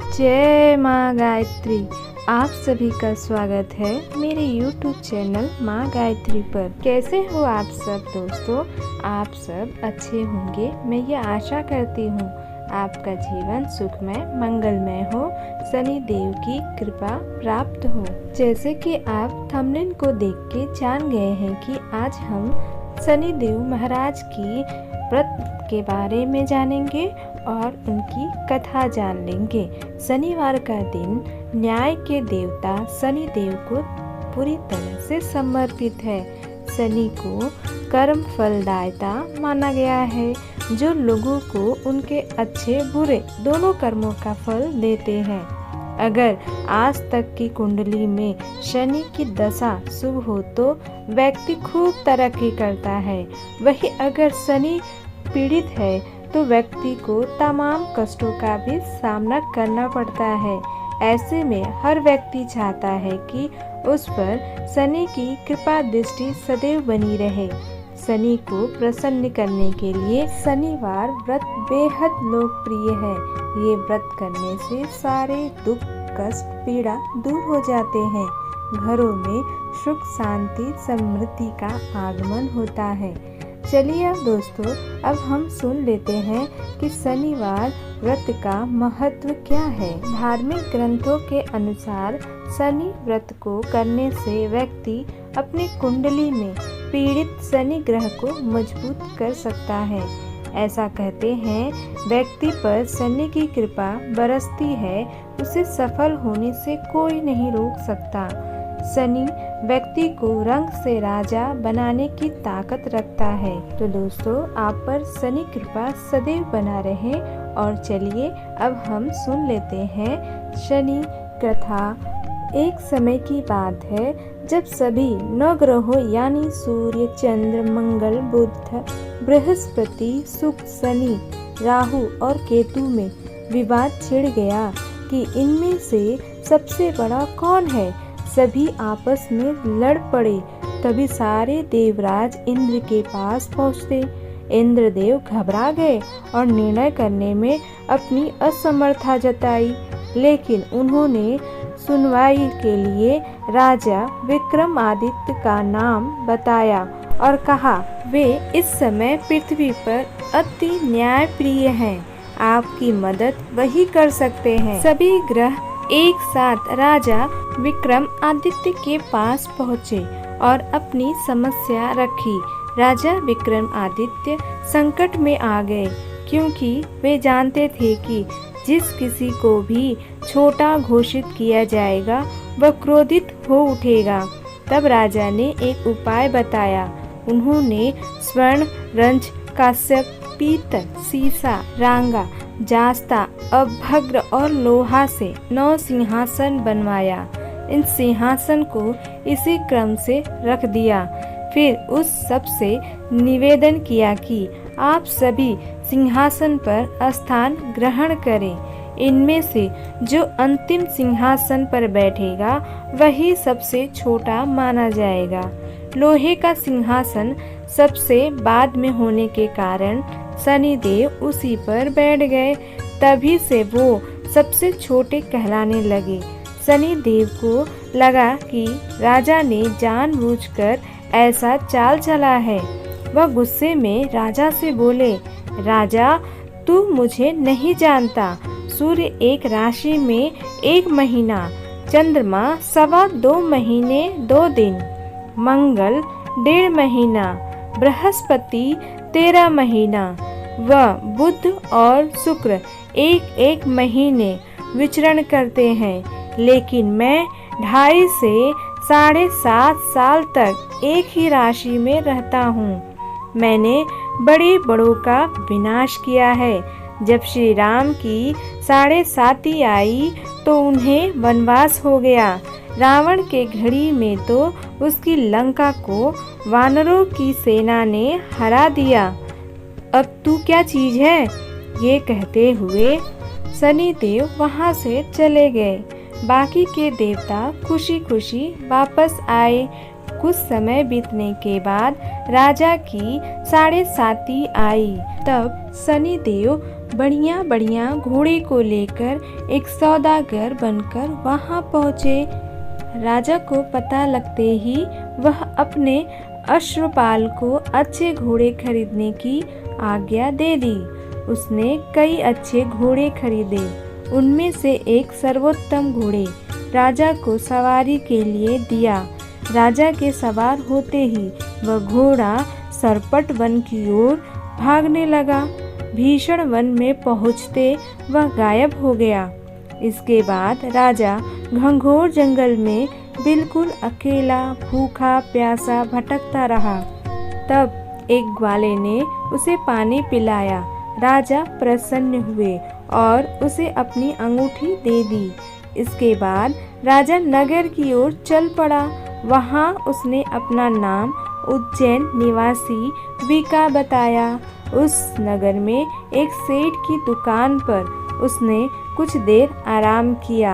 जय माँ गायत्री। आप सभी का स्वागत है मेरे YouTube चैनल माँ गायत्री पर। कैसे हो आप सब दोस्तों? आप सब अच्छे होंगे, मैं ये आशा करती हूँ। आपका जीवन सुखमय मंगलमय हो, शनि देव की कृपा प्राप्त हो। जैसे कि आप थंबनेल को देख के जान गए हैं कि आज हम शनि देव महाराज की व्रत के बारे में जानेंगे और उनकी कथा जान लेंगे। शनिवार का दिन न्याय के देवता शनि देव को पूरी तरह से समर्पित है। शनि को कर्म फलदायता माना गया है, जो लोगों को उनके अच्छे बुरे दोनों कर्मों का फल देते हैं। अगर आज तक की कुंडली में शनि की दशा शुभ हो तो व्यक्ति खूब तरक्की करता है। वहीं अगर शनि पीड़ित है तो व्यक्ति को तमाम कष्टों का भी सामना करना पड़ता है। ऐसे में हर व्यक्ति चाहता है कि उस पर शनि की कृपा दृष्टि सदैव बनी रहे। शनि को प्रसन्न करने के लिए शनिवार व्रत बेहद लोकप्रिय है। ये व्रत करने से सारे दुख कष्ट पीड़ा दूर हो जाते हैं। घरों में सुख शांति समृद्धि का आगमन होता है। चलिए अब दोस्तों, अब हम सुन लेते हैं कि शनिवार व्रत का महत्व क्या है। धार्मिक ग्रंथों के अनुसार शनि व्रत को करने से व्यक्ति अपनी कुंडली में पीड़ित शनि ग्रह को मजबूत कर सकता है। ऐसा कहते हैं, व्यक्ति पर शनि की कृपा बरसती है, उसे सफल होने से कोई नहीं रोक सकता। शनि व्यक्ति को रंग से राजा बनाने की ताकत रखता है। तो दोस्तों, आप पर शनि कृपा सदैव बना रहे। और चलिए अब हम सुन लेते हैं शनि कथा। एक समय की बात है जब सभी नवग्रहों यानी सूर्य, चंद्र, मंगल, बुध, बृहस्पति, शुक्र, शनि, राहु और केतु में विवाद छिड़ गया कि इनमें से सबसे बड़ा कौन है। सभी आपस में लड़ पड़े। तभी सारे देवराज इंद्र के पास पहुँचते। इंद्रदेव घबरा गए और निर्णय करने में अपनी असमर्थता जताई। लेकिन उन्होंने सुनवाई के लिए राजा विक्रमादित्य का नाम बताया और कहा, वे इस समय पृथ्वी पर अति न्यायप्रिय हैं। आपकी मदद वही कर सकते हैं। सभी ग्रह एक साथ राजा विक्रमादित्य के पास पहुँचे और अपनी समस्या रखी। राजा विक्रमादित्य संकट में आ गए, क्योंकि वे जानते थे कि जिस किसी को भी छोटा घोषित किया जाएगा वह क्रोधित हो उठेगा। तब राजा ने एक उपाय बताया। उन्होंने स्वर्ण, रंज, कांस्य, पीतल, सीसा, रांगा, जास्ता, अभ्रक और लोहा से 9 सिंहासन बनवाया। इन सिंहासन को इसी क्रम से रख दिया। फिर उस सब से निवेदन किया कि आप सभी सिंहासन पर स्थान ग्रहण करें। इनमें से जो अंतिम सिंहासन पर बैठेगा वही सबसे छोटा माना जाएगा। लोहे का सिंहासन सबसे बाद में होने के कारण शनिदेव उसी पर बैठ गए। तभी से वो सबसे छोटे कहलाने लगे। शनिदेव को लगा कि राजा ने जानबूझकर ऐसा चाल चला है। वह गुस्से में राजा से बोले, राजा, तू मुझे नहीं जानता। सूर्य एक राशि में 1 महीना, चंद्रमा 2.25 महीने 2 दिन, मंगल 1.5 महीना, बृहस्पति 13 महीना व बुध और शुक्र 1-1 महीने विचरण करते हैं। लेकिन मैं 2.5 से 7.5 साल तक एक ही राशि में रहता हूँ। मैंने बड़े बड़ों का विनाश किया है। जब श्री राम की 7.5 आई तो उन्हें वनवास हो गया। रावण के घड़ी में तो उसकी लंका को वानरों की सेना ने हरा दिया। अब तू क्या चीज है? ये कहते हुए शनिदेव वहां से चले गए। बाकी के देवता खुशी खुशी वापस आए। कुछ समय बीतने के बाद राजा की 7.5 आई। तब शनिदेव बढ़िया बढ़िया घोड़े को लेकर एक सौदागर बनकर वहां पहुँचे। राजा को पता लगते ही वह अपने अश्वपाल को अच्छे घोड़े खरीदने की आज्ञा दे दी। उसने कई अच्छे घोड़े खरीदे। उनमें से एक सर्वोत्तम घोड़े राजा को सवारी के लिए दिया। राजा के सवार होते ही वह घोड़ा सरपट वन की ओर भागने लगा। भीषण वन में पहुँचते वह गायब हो गया। इसके बाद राजा घंघोर जंगल में बिल्कुल अकेला भूखा प्यासा भटकता रहा। तब एक ग्वाले ने उसे पानी पिलाया। राजा प्रसन्न हुए और उसे अपनी अंगूठी दे दी। इसके बाद राजा नगर की ओर चल पड़ा। वहाँ उसने अपना नाम उज्जैन निवासी बीका बताया। उस नगर में एक सेठ की दुकान पर उसने कुछ देर आराम किया।